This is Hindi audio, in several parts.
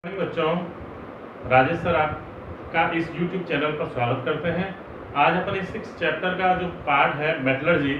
बच्चों, राजेश सर आपका इस YouTube चैनल पर स्वागत करते हैं। आज अपन इस 6 चैप्टर का जो पार्ट है मेटलर्जी,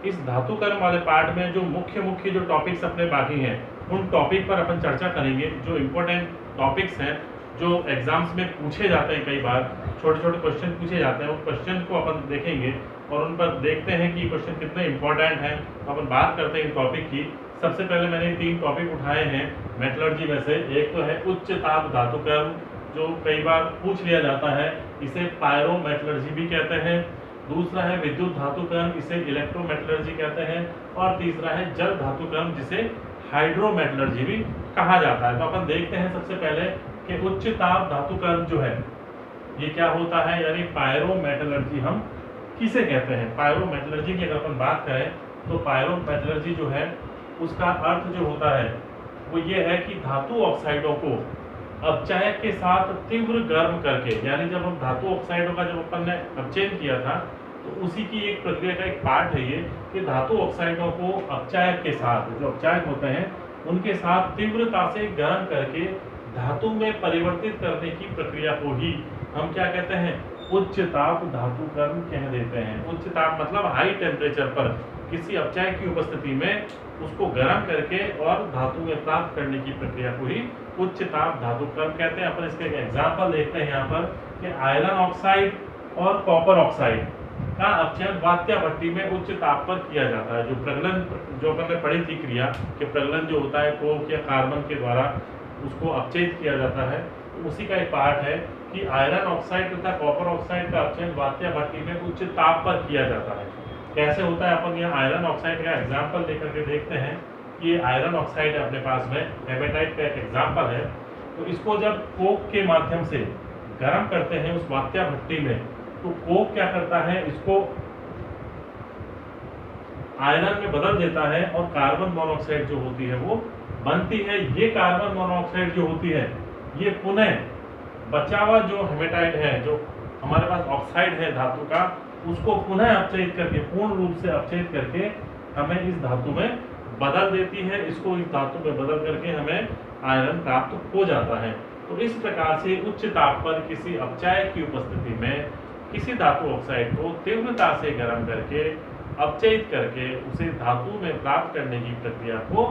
इस धातु कर्म वाले पार्ट में जो मुख्य जो टॉपिक्स अपने बाकी हैं उन टॉपिक पर अपन चर्चा करेंगे। जो इम्पोर्टेंट टॉपिक्स हैं जो एग्जाम्स में पूछे जाते हैं, कई बार छोटे क्वेश्चन पूछे जाते हैं, उन क्वेश्चन को अपन देखेंगे और उन पर देखते हैं कि क्वेश्चन कितने इंपॉर्टेंट हैं। तो अपन बात करते हैं इन टॉपिक की। सबसे पहले मैंने 3 टॉपिक उठाए हैं मेटलर्जी में से। एक तो है उच्च ताप धातु कर्म, जो कई बार पूछ लिया जाता है, इसे पायरोमेटलर्जी भी कहते हैं। दूसरा है विद्युत धातु कर्म, इसे इलेक्ट्रोमेटलर्जी कहते हैं। और तीसरा है जल धातु कर्म, जिसे हाइड्रोमेटलर्जी भी कहा जाता है। तो अपन देखते हैं सबसे पहले कि उच्च ताप धातु कर्म जो है ये क्या होता है, यानी पायरोमेटलर्जी हम किसे कहते हैं। पायरोमेटलर्जी की अगर अपन बात करें तो पायरोमेटलर्जी जो है उसका अर्थ जो होता है वो ये है कि धातु ऑक्साइडों को अपचायक के साथ तीव्र गर्म करके, यानी जब हम धातु ऑक्साइडों का जब अपन ने अपचयन किया था तो उसी की एक प्रक्रिया का एक पार्ट है ये कि धातु ऑक्साइडों को अपचायक के साथ, जो अपचायक होते हैं उनके साथ तीव्रता से गर्म करके धातु में परिवर्तित करने की प्रक्रिया को ही हम क्या कहते हैं, उच्च ताप धातु कर्म कह देते हैं। उच्च ताप मतलब हाई टेम्परेचर पर किसी अपचायक की उपस्थिति में उसको गर्म करके और धातु में प्राप्त करने की प्रक्रिया को ही उच्च ताप धातु कर्म कहते हैं। अपन इसके एग्जाम्पल देखते हैं यहाँ पर कि आयरन ऑक्साइड और कॉपर ऑक्साइड का अपचयन वात्या भट्टी में उच्च ताप पर किया जाता है। जो प्रगलन, जो अपन ने पढ़ी थी क्रिया कि प्रगलन जो होता है कोक या कार्बन के द्वारा उसको अपचयित किया जाता है, तो उसी का एक पार्ट है कि आयरन ऑक्साइड तथा कॉपर ऑक्साइड का अपचयन वात्या भट्टी में उच्च ताप पर किया जाता है। कैसे होता है, अपन यहाँ आयरन ऑक्साइड का एग्जाम्पल लेकर के देखते हैं कि ये आयरन ऑक्साइड है अपने पास में, हेमेटाइट का एक एग्जाम्पल है। तो इसको जब कोक के माध्यम से गर्म करते हैं उस वात्या भट्टी में, तो कोक क्या करता है, इसको आयरन में बदल देता है और कार्बन मोनोऑक्साइड जो होती है वो बनती है। ये कार्बन मोनोऑक्साइड जो होती है ये पुनः बचा हुआ जो हेमेटाइट है, जो हमारे पास ऑक्साइड है धातु का, उसको पुनः अपचयित करके, पूर्ण रूप से अपचयित करके हमें इस धातु में बदल देती है। इसको इस धातु में बदल करके हमें आयरन प्राप्त हो जाता है। तो इस प्रकार से उच्च ताप पर किसी अपचायक की उपस्थिति में किसी धातु ऑक्साइड को तीव्रता से गर्म करके अपचयित करके उसे धातु में प्राप्त करने की प्रक्रिया को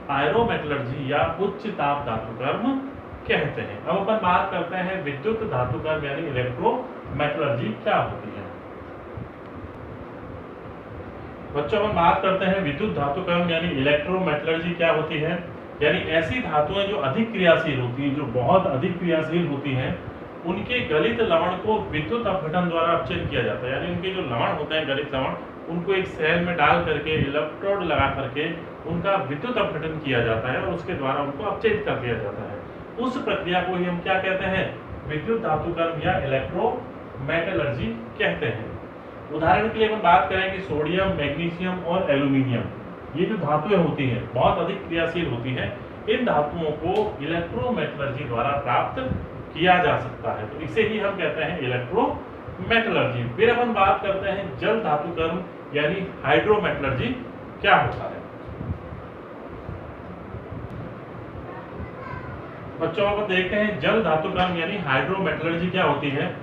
पायरोमेटलर्जी या उच्च ताप धातु कर्म कहते हैं। अब अपन बात करते हैं विद्युत धातु कर्म यानी इलेक्ट्रोमेटलर्जी क्या होती है। बच्चों, हम बात करते हैं विद्युत धातु कर्म यानी इलेक्ट्रोमेटलर्जी क्या होती है। यानी ऐसी धातुएं जो अधिक क्रियाशील होती हैं, जो बहुत अधिक क्रियाशील होती हैं, उनके गलित लवण को विद्युत अपघटन द्वारा अपचयन किया जाता है। यानी उनके जो लवण होते हैं, गलित लवण, उनको एक सेल में डाल करके इलेक्ट्रोड लगा करके उनका विद्युत अपघटन किया जाता है और उसके द्वारा उनको अपचयित कर दिया जाता है। उस प्रक्रिया को ही हम क्या कहते हैं, विद्युत धातु कर्म या इलेक्ट्रोमेटलर्जी कहते हैं। उदाहरण के लिए हम बात करें कि सोडियम, मैग्नीशियम और एल्यूमिनियम, ये जो धातुएं होती हैं बहुत अधिक क्रियाशील होती हैं, इन धातुओं को इलेक्ट्रोमेटलर्जी द्वारा प्राप्त किया जा सकता है। तो इसे ही हम कहते हैं इलेक्ट्रोमेटलर्जी। फिर अपन बात करते हैं जल धातु कर्म यानी हाइड्रोमेटलर्जी क्या होता है। बच्चों, अब देखते हैं जल धातु कर्म यानी हाइड्रोमेटलर्जी क्या होती है।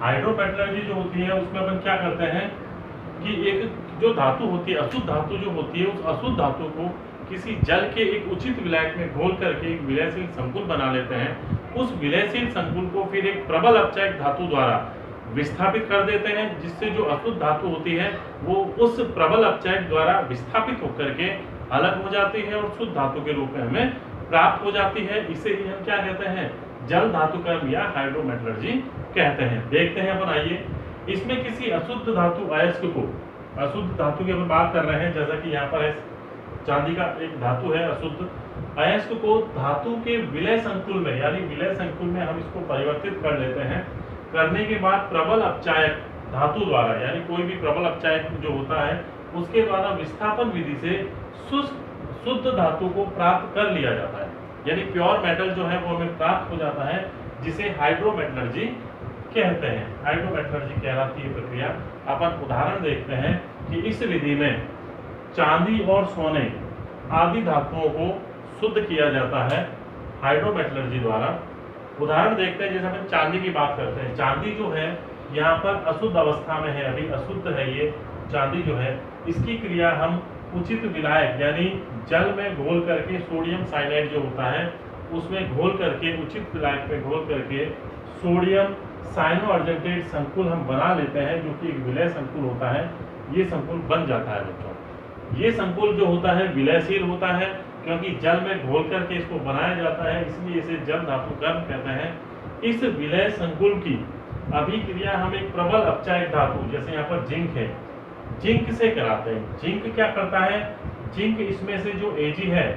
हाइड्रोमेटलर्जी जो होती है उसमें अपन क्या करते हैं कि एक जो धातु होती है, अशुद्ध धातु जो होती है, उस अशुद्ध धातु को किसी जल के एक उचित विलायक में घोल करके एक विलयशील संकुल बना लेते हैं। उस विलयशील संकुल को फिर एक प्रबल अपचायक धातु द्वारा विस्थापित कर देते हैं, जिससे जो अशुद्ध धातु होती है वो उस प्रबल अपचायक द्वारा विस्थापित होकर के अलग हो जाती है और शुद्ध धातु के रूप में हमें प्राप्त हो जाती है। इसे ही हम क्या कहते हैं, जल धातु कर्म या हाइड्रोमेटलर्जी कहते हैं। देखते हैं अपन, आइए इसमें किसी अशुद्ध धातु अयस्क को, अशुद्ध धातु की अपन बात कर रहे हैं, जैसा कि यहाँ पर है चांदी का एक धातु है अशुद्ध, अयस्क को धातु के विलय संकुल में, यानी विलय संकुल में हम इसको परिवर्तित कर लेते हैं। करने के बाद प्रबल अपचायक धातु द्वारा, यानी कोई भी प्रबल अपचायक जो होता है उसके द्वारा विस्थापन विधि से शुद्ध धातु को प्राप्त कर लिया जाता है, यानी प्योर मेटल जो है वो हमें प्राप्त हो जाता है, जिसे हाइड्रोमेटलर्जी कहते हैं। हाइड्रोमेटलर्जी कहलाती है प्रक्रिया। अपन उदाहरण देखते हैं कि इस विधि में चांदी और सोने आदि धातुओं को शुद्ध किया जाता है हाइड्रोमेटलर्जी द्वारा। उदाहरण देखते हैं, जैसे हम चांदी की बात करते हैं। चांदी जो है यहाँ पर अशुद्ध अवस्था में है, अभी अशुद्ध है ये चांदी जो है। इसकी क्रिया हम उचित विलायक यानी जल में घोल करके, सोडियम साइनाइड जो होता है उसमें घोल करके, उचित विलायक में घोल करके सोडियम साइनो अर्जेंटेट संकुल हम बना लेते हैं, जो कि एक विलय संकुल होता है। ये संकुल बन जाता है बच्चों। ये संकुल जो होता है विलयशील होता है, क्योंकि जल में घोल करके इसको बनाया जाता है, इसलिए इसे जल धातु कर्म कहते हैं। इस विलय संकुल की अभिक्रिया हम एक प्रबल अपचायक धातु, जैसे यहाँ पर जिंक है, जिंक से कराते हैं। जिंक क्या करता है, जिंक इसमें से जो Ag है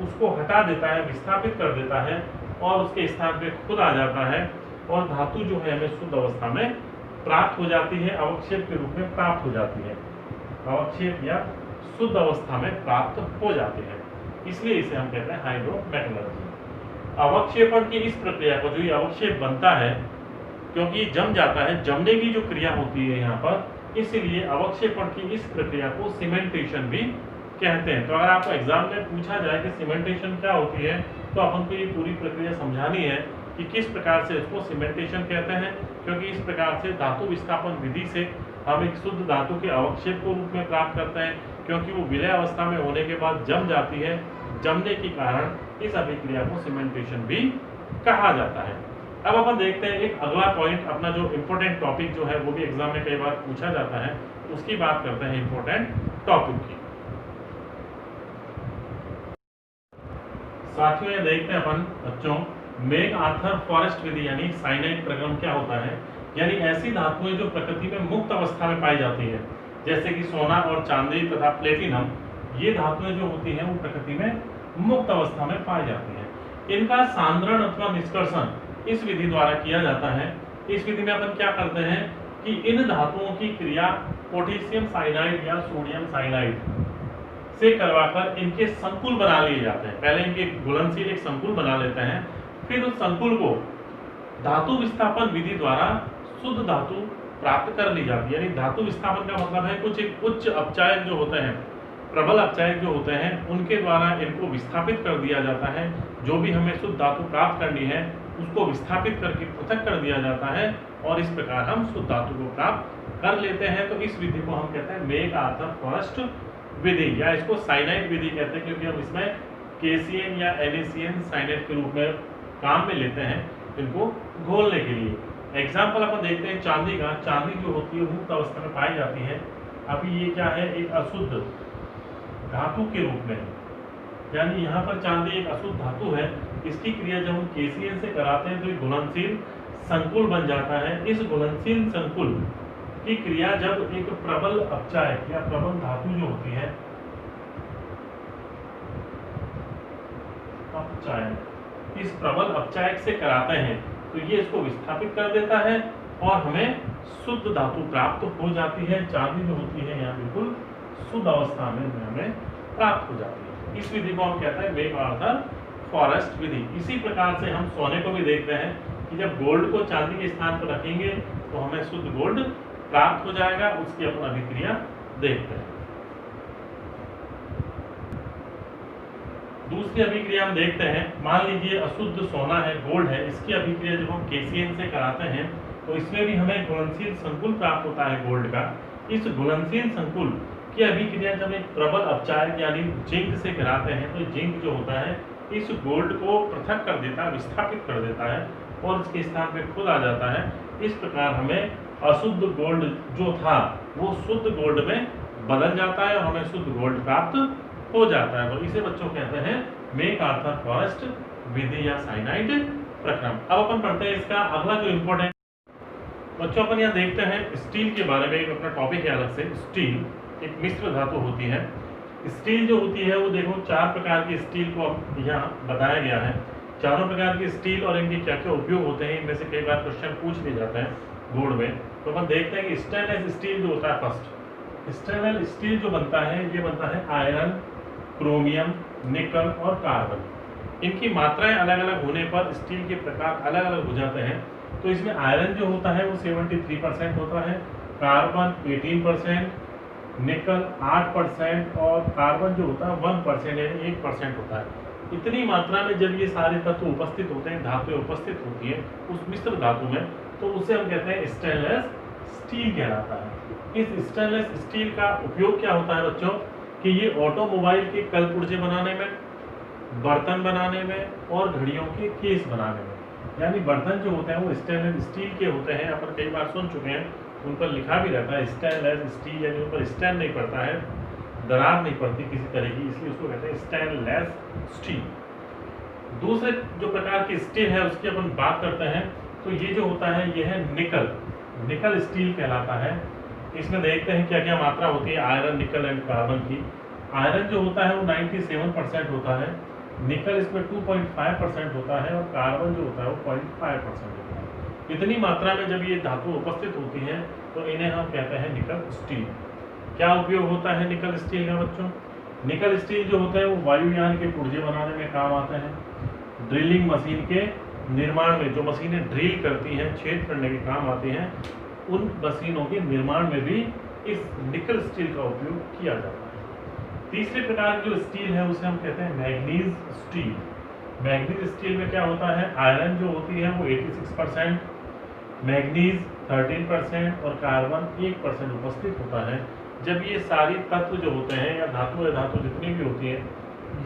उसको हटा देता है, विस्थापित कर देता है और उसके स्थान पे खुद आ जाता है और धातु जो है हमें शुद्ध अवस्था में प्राप्त हो जाती है, अवक्षेप के रूप में प्राप्त हो जाती है, अवक्षेप या शुद्ध अवस्था में प्राप्त हो जाती है। इसलिए इसे हम कहते हैं हाइड्रोमेटलर्जी। अवक्षेपण की इस प्रक्रिया को, जो ये अवक्षेप बनता है, क्योंकि जम जाता है, जमने की जो क्रिया होती है यहाँ पर, इसलिए अवक्षेपण की इस प्रक्रिया को सीमेंटेशन भी कहते हैं। तो अगर आपको एग्जाम में पूछा जाए कि सीमेंटेशन क्या होती है, तो अपन को ये पूरी प्रक्रिया समझानी है कि किस प्रकार से इसको सीमेंटेशन कहते हैं, क्योंकि इस प्रकार से धातु विस्थापन विधि से हम एक शुद्ध धातु के अवक्षेप को रूप में प्राप्त करते हैं, क्योंकि वो विलय अवस्था में होने के बाद जम जाती है। जमने के कारण इस अभिक्रिया को सीमेंटेशन भी कहा जाता है। अब अपन देखते हैं एक अगला पॉइंट, अपना जो इम्पोर्टेंट टॉपिक जो है वो भी एग्जाम में कई बार पूछा जाता है, उसकी बात करते हैं इम्पोर्टेंट टॉपिक की। साथियों, ये देखते हैं अपन बच्चों, मेक आर्थर फॉरेस्ट विधि यानी साइनाइड प्रक्रम क्या होता है, यानी ऐसी धातुएं जो प्रकृति में मुक्त अवस्था में पाई जाती है, जैसे कि सोना और चांदी तथा प्लेटिनम। ये धातुएं जो होती हैं वो प्रकृति में मुक्त अवस्था में पाई जाती हैं। इनका सांद्रण अथवा निष्कर्षण इस विधि द्वारा किया जाता है। इस विधि में अपन क्या करते हैं कि इन धातुओं की क्रिया पोटेशियम साइनाइड या सोडियम साइनाइड से करवाकर इनके संकुल बना लिए जाते हैं। पहले इनके घुलनशील एक संकुल बना लेते हैं, फिर उस संकुल को धातु विस्थापन विधि द्वारा शुद्ध धातु प्राप्त कर ली जाती है। यानी धातु विस्थापन का मतलब है कुछ एक उच्च अपचायक जो होते हैं, प्रबल अपचायक जो होते हैं, उनके द्वारा इनको विस्थापित कर दिया जाता है। जो भी हमें शुद्ध धातु प्राप्त करनी है उसको विस्थापित करके पृथक कर दिया जाता है और इस प्रकार हम शुद्ध धातु को प्राप्त कर लेते हैं। तो इस विधि को हम कहते हैं मेक आर्थर फॉरेस्ट विधि, या इसको साइनाइड विधि कहते हैं, क्योंकि हम इसमें KCN या NaCN साइनाइड के रूप में काम में लेते हैं इनको घोलने के लिए। एग्जाम्पल अपन देखते हैं चांदी का। चांदी जो होती है मुक्त अवस्था में पाई जाती है। अभी ये क्या है, एक अशुद्ध धातु के रूप में, यानी यहाँ पर चांदी एक अशुद्ध धातु है। इसकी क्रिया जब हम KCN से कराते हैं तो एक घुलनशील संकुल बन जाता है। इस घुलनशील संकुल की क्रिया जब एक प्रबल अपचायक या प्रबल धातु जो होती है, अपचायक, इस प्रबल अपचायक से कराते हैं तो ये इसको विस्थापित कर देता है और हमें शुद्ध धातु प्राप्त हो जाती है। चांदी जो होती है यहाँ बिल्कुल शुद्ध अवस्था में हमें प्राप्त हो जाती है। इस विधि को हम कहते हैं मेक आर्थर फॉरेस्ट विधि। इसी प्रकार से हम सोने को भी देखते हैं कि जब गोल्ड को चांदी के स्थान पर रखेंगे तो हमें शुद्ध गोल्ड प्राप्त हो जाएगा। उसकी अपन अभिक्रिया देखते हैं। दूसरी अभिक्रिया हम देखते हैं, मान लीजिए अशुद्ध सोना है, गोल्ड है, इसकी अभिक्रिया जब हम KCN से कराते हैं तो इसमें भी हमें घुलनशील संकुल प्राप्त होता है गोल्ड का। इस घुलनशील संकुल की अभिक्रिया जब एक प्रबल अपचायक यानी जिंक से कराते हैं तो जिंक जो होता है इस गोल्ड को पृथक कर देता है, विस्थापित कर देता है और इसके स्थान पे खुद आ जाता है। इस प्रकार हमें अशुद्ध गोल्ड जो था वो शुद्ध गोल्ड में बदल जाता है और हमें शुद्ध गोल्ड प्राप्त हो जाता है। तो इसे बच्चों कहते हैं मेक आर्थर फॉरेस्ट विधि या साइनाइड प्रक्रम। अब अपन पढ़ते हैं इसका अगला जो इम्पोर्टेंट बच्चों, अपन यहाँ देखते हैं स्टील के बारे में। एक अपना टॉपिक है अलग से। स्टील एक मिश्र धातु होती है। स्टील जो होती है वो देखो 4 प्रकार की स्टील को यहाँ बताया गया है। चारों प्रकार की स्टील और इनके क्या क्या उपयोग होते हैं, इनमें से कई बार क्वेश्चन पूछ लिए जाते हैं बोर्ड में। तो अपन देखते हैं कि स्टेनलेस स्टील जो होता है, फर्स्ट स्टेनलेस स्टील जो बनता है ये बनता है आयरन, क्रोमियम, निकल और कार्बन। इनकी मात्राएं अलग अलग होने पर स्टील के प्रकार अलग अलग हो जाते हैं। तो इसमें आयरन जो होता है वो 73% होता है, कार्बन 18%, निकल 8% और कार्बन जो होता है 1% यानी 1% होता है। इतनी मात्रा में जब ये सारे तत्व उपस्थित होते हैं, धातुएं उपस्थित होती हैं उस मिश्र धातु में, तो उसे हम कहते हैं स्टेनलेस स्टील कहलाता है। इस स्टेनलेस स्टील का उपयोग क्या होता है बच्चों, कि ये ऑटोमोबाइल के कल पुर्जे बनाने में, बर्तन बनाने में और घड़ियों के केस बनाने में, यानी बर्तन जो होते हैं वो स्टेनलेस स्टील के होते हैं। अपन कई बार सुन चुके हैं, उन पर लिखा भी रहता है स्टेनलेस स्टील, यानी उन पर स्टैंड नहीं पड़ता है, दरार नहीं पड़ती किसी तरह की, इसलिए उसको कहते हैं स्टेनलेस स्टील। दूसरे जो प्रकार की स्टील है उसकी अपन बात करते हैं, तो ये जो होता है ये है निकल स्टील कहलाता है। इसमें देखते हैं क्या क्या मात्रा होती है आयरन, निकल एंड कार्बन की। आयरन जो होता है वो 97% होता है, निकल इसमें 2.5% होता है और कार्बन जो होता है वो 0.5% होता है। इतनी मात्रा में जब ये धातु उपस्थित होती हैं तो इन्हें हम कहते हैं निकल स्टील। क्या उपयोग होता है निकल स्टील का बच्चों? निकल स्टील जो होता है वो वायुयान के पुर्जे बनाने में काम आते हैं, ड्रिलिंग मशीन के निर्माण में, जो मशीनें ड्रिल करती हैं, छेद करने के काम आती हैं, उन मशीनों के निर्माण में भी इस निकल स्टील का उपयोग किया जाता है। तीसरे प्रकार की जो स्टील है उसे हम कहते हैं मैग्नीज स्टील। मैग्नीज स्टील में क्या होता है, आयरन जो होती है वो 86%, मैग्नीज 13% और कार्बन 1% उपस्थित होता है। जब ये सारी तत्व जो होते हैं या धातु जितनी भी होती है,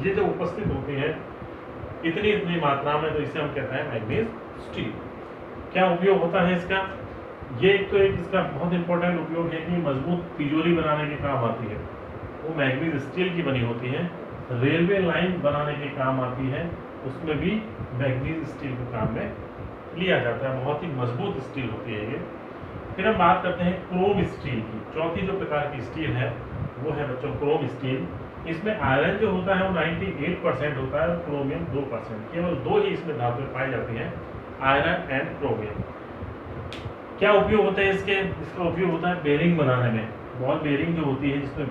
ये जो उपस्थित होती है इतनी मात्रा में, तो इसे हम कहते हैं मैग्नीज स्टील। क्या उपयोग होता है इसका? ये एक इसका बहुत इंपॉर्टेंट उपयोग है कि मजबूत तिजोरी बनाने के काम आती है, वो मैग्नीज स्टील की बनी होती है। रेलवे लाइन बनाने के काम आती है, उसमें भी मैग्नीज स्टील को काम में लिया जाता है, बहुत ही मजबूत स्टील होती है ये। फिर हम बात करते हैं क्रोम स्टील की। चौथी जो प्रकार की स्टील है वो है बच्चों क्रोम स्टील। इसमें आयरन जो होता है वो 98% होता है और क्रोमियम 2%। केवल दो ही इसमें धातुएं पाई जाती हैं, आयरन एंड क्रोमियम। क्या उपयोग होता है इसके? इसका उपयोग होता है बेरिंग बनाने में। बॉल बेरिंग जो होती है जिसमें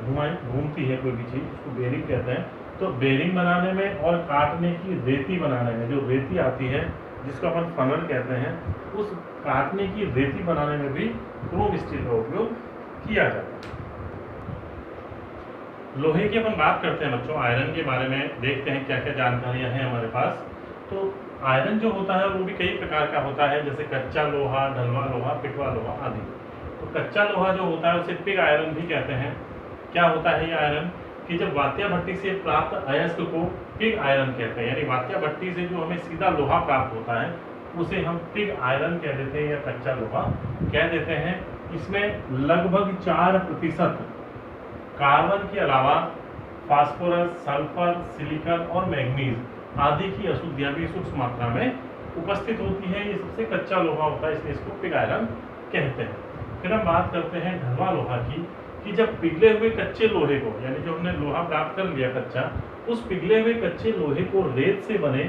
घूमती है कोई भी चीज़, उसको बेरिंग कहते हैं। तो बेरिंग बनाने में और काटने की रेती बनाने में, जो रेती आती है जिसको अपन फनल कहते हैं, उस काटने की रेती बनाने में भी क्रोम स्टील का उपयोग किया जाता है। लोहे की अपन बात करते हैं बच्चों, आयरन के बारे में देखते हैं क्या क्या जानकारियां हैं हमारे पास। तो आयरन जो होता है वो भी कई प्रकार का होता है, जैसे कच्चा लोहा, ढलवा लोहा, पिटवा लोहा आदि। तो कच्चा लोहा जो होता है उसे पिग आयरन भी कहते हैं। क्या होता है ये आयरन? कि जब वात्या भट्टी से प्राप्त अयस्क को पिग आयरन कहते हैं, यानी वात्या भट्टी से जो हमें सीधा लोहा प्राप्त होता है उसे हम पिग आयरन कह देते हैं या कच्चा लोहा कह देते हैं। इसमें लगभग 4% कार्बन के अलावा फास्फोरस, सल्फर, सिलिकॉन और मैग्नीज आदि की अशुद्धियां भी सूक्ष्म मात्रा में उपस्थित होती हैं। ये सबसे कच्चा लोहा होता है, इसलिए इसको पिग आयरन कहते हैं। फिर हम बात करते हैं ढलवा लोहा की, कि जब पिघले हुए कच्चे लोहे को, यानी जो हमने लोहा प्राप्त कर लिया कच्चा, उस पिघले हुए कच्चे लोहे को रेत से बने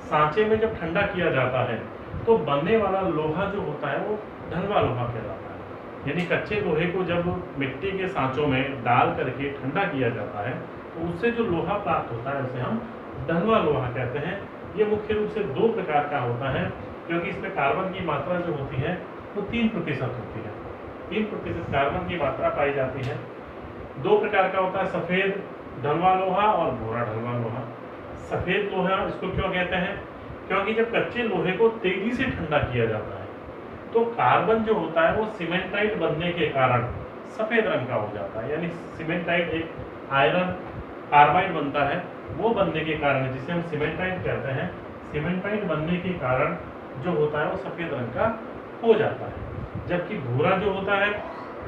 सांचे में जब ठंडा किया जाता है तो बनने वाला लोहा जो होता है वो ढलवा लोहा कहलाता है। यानी कच्चे लोहे को जब मिट्टी के सांचों में डाल करके ठंडा किया जाता है तो उससे जो लोहा प्राप्त होता है उसे हम ढलवा लोहा कहते हैं। ये मुख्य रूप से 2 प्रकार का होता है, क्योंकि इसमें कार्बन की मात्रा जो होती है वो 3% होती है। 3% कार्बन की मात्रा पाई जाती है। 2 प्रकार का होता है, सफ़ेद ढलवा लोहा और भूरा ढलवा लोहा। सफ़ेद लोहा इसको क्यों कहते हैं? क्योंकि जब कच्चे लोहे को तेजी से ठंडा किया जाता है तो कार्बन जो होता है वो सीमेंटाइट बनने के कारण सफ़ेद रंग का हो जाता है। यानी सीमेंटाइट एक आयरन कार्बाइड बनता है, वो बनने के कारण, जिसे हम सीमेंटाइट कहते हैं, सीमेंटाइट बनने के कारण जो होता है वो सफ़ेद रंग का हो जाता है। जबकि भूरा जो होता है,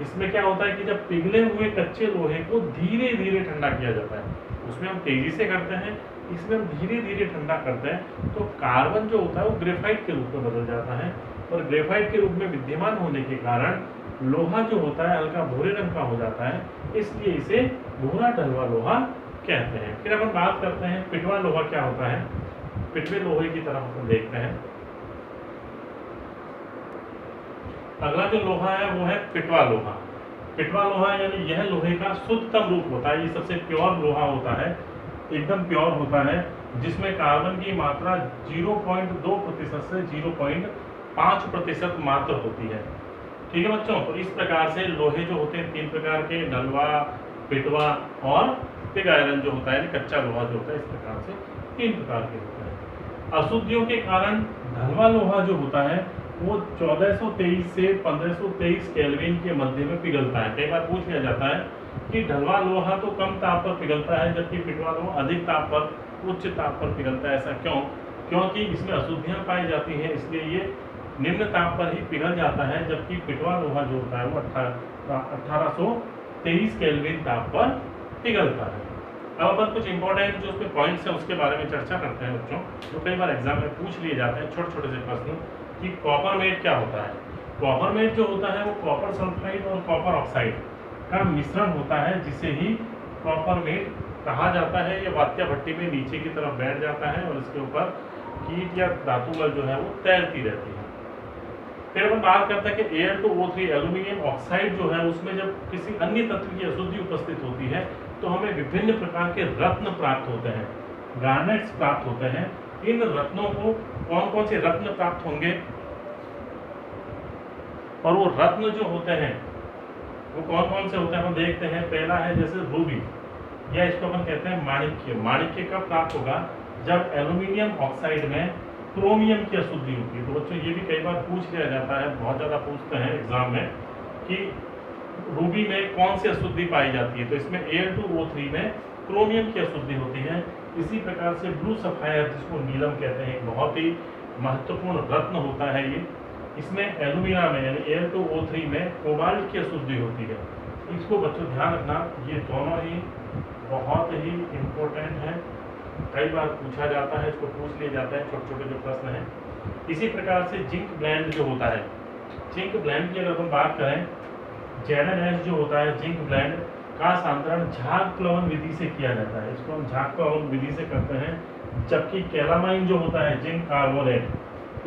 इसमें क्या होता है कि जब पिघले हुए कच्चे लोहे को धीरे धीरे ठंडा किया जाता है, उसमें हम तेजी से करते हैं, इसमें हम धीरे धीरे ठंडा करते हैं, तो कार्बन जो होता है वो ग्रेफाइट के रूप में बदल जाता है और ग्रेफाइट के रूप में विद्यमान होने के कारण लोहा जो होता है हल्का भूरे रंग का हो जाता है, इसलिए इसे भूरा ढलवा लोहा कहते हैं। फिर अपन बात करते हैं पिटवा लोहा क्या होता है। पिटवे लोहे की तरफ अपन देखते हैं। अगला जो लोहा है वो है पिटवा लोहा। पिटवा लोहा यानी यह लोहे का शुद्धतम रूप होता है, ये सबसे प्योर लोहा होता है, एकदम प्योर होता है, जिसमें कार्बन की मात्रा 0.2% से 0.5% मात्र होती है। ठीक है बच्चों, तो इस प्रकार से लोहे जो होते हैं 3 प्रकार के, ढलवा, पिटवा और पिग आयरन जो होता है, कच्चा लोहा जो होता है, इस प्रकार से 3 प्रकार के होते हैं। अशुद्धियों के कारण ढलवा लोहा जो होता है वो 1423 से 1523 केल्विन के मध्य में पिघलता है। कई बार पूछ लिया जाता है कि ढलवा लोहा तो कम ताप पर पिघलता है जबकि पिटवा लोहा अधिक ताप पर, उच्च ताप पर पिघलता है। ऐसा क्यों? क्योंकि इसमें अशुद्धियां पाई जाती हैं, इसलिए ये निम्न ताप पर ही पिघल जाता है, जबकि पिटवा लोहा जो होता है वो 1823 केल्विन ताप पर पिघलता है। अब अपन कुछ इंपॉर्टेंट जो उसमें पॉइंट्स हैं उसके बारे में चर्चा करते हैं बच्चों, जो कई बार एग्जाम में पूछ लिए जाते हैं, छोटे छोटे से प्रश्न, कि कॉपर मेट क्या होता है। कॉपर मेट जो होता है वो कॉपर सल्फाइड और कॉपर ऑक्साइड का मिश्रण होता है, जिसे ही कॉपर मेट कहा जाता है। ये वात्या भट्टी में नीचे की तरफ बैठ जाता है और इसके ऊपर कीट या धातुगल जो है वो तैरती रहती है। फिर अपन बात करते हैं कि Al2O3 एल्यूमिनियम ऑक्साइड जो है उसमें जब किसी अन्य तत्व की अशुद्धि उपस्थित होती है तो हमें विभिन्न प्रकार के रत्न प्राप्त होते हैं, गार्नेट्स प्राप्त होते हैं। इन रत्नों को कौन कौन से रत्न प्राप्त होंगे, और वो रत्न जो होते हैं वो कौन कौन से होते हैं हम देखते हैं। पहला है जैसे रूबी, या इसको अपन कहते हैं माणिक्य। माणिक्य कब प्राप्त होगा? जब एल्यूमिनियम ऑक्साइड में क्रोमियम की अशुद्धि होती है। तो बच्चों ये भी कई बार पूछ लिया जाता है, बहुत ज़्यादा पूछते हैं एग्जाम में कि रूबी में कौन सी अशुद्धि पाई जाती है। तो इसमें Al2O3 में क्रोमियम की अशुद्धि होती है। इसी प्रकार से ब्लू सफायर, जिसको नीलम कहते हैं, एक बहुत ही महत्वपूर्ण रत्न होता है ये। इसमें एल्यूमिना में यानी Al2O3 में कोबाल्ट की अशुद्धि होती है। इसको बच्चों ध्यान रखना, ये दोनों ही बहुत ही इम्पोर्टेंट है, कई बार पूछा जाता है, इसको पूछ लिया जाता है, छोटे छोटे जो प्रश्न हैं। इसी प्रकार से जिंक ब्लेंड जो होता है, जिंक ब्लेंड की अगर हम बात करें, ZnS जो होता है जिंक ब्लेंड का सांद्रण झाग प्लवन विधि से किया जाता है। इसको हम झाग प्लवन विधि से करते हैं। जबकि कैलामाइन जो होता है जिंक कार्बोनेट,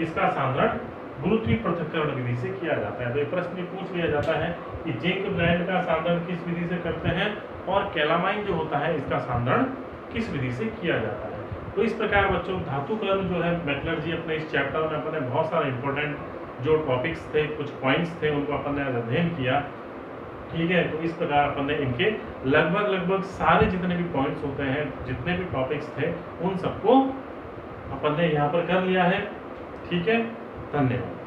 इसका सांद्रण गुरुत्वीय पृथक्करण विधि से किया जाता है। तो एक प्रश्न पूछ लिया जाता है कि जिंक ब्लेंड का सांद्रण किस विधि से करते हैं और कैलामाइन जो होता है इसका सांद्रण किस विधि से किया जाता है। तो इस प्रकार बच्चों धातुकर्म जो है मेटलर्जी, अपने इस चैप्टर में अपन ने बहुत सारे इंपॉर्टेंट जो टॉपिक्स थे, कुछ पॉइंट्स थे, उनको अपन ने अध्ययन किया। ठीक है, तो इस प्रकार अपन ने इनके लगभग सारे जितने भी पॉइंट्स होते हैं, जितने भी टॉपिक्स थे, उन सबको अपन ने यहाँ पर कर लिया है। ठीक है, धन्यवाद।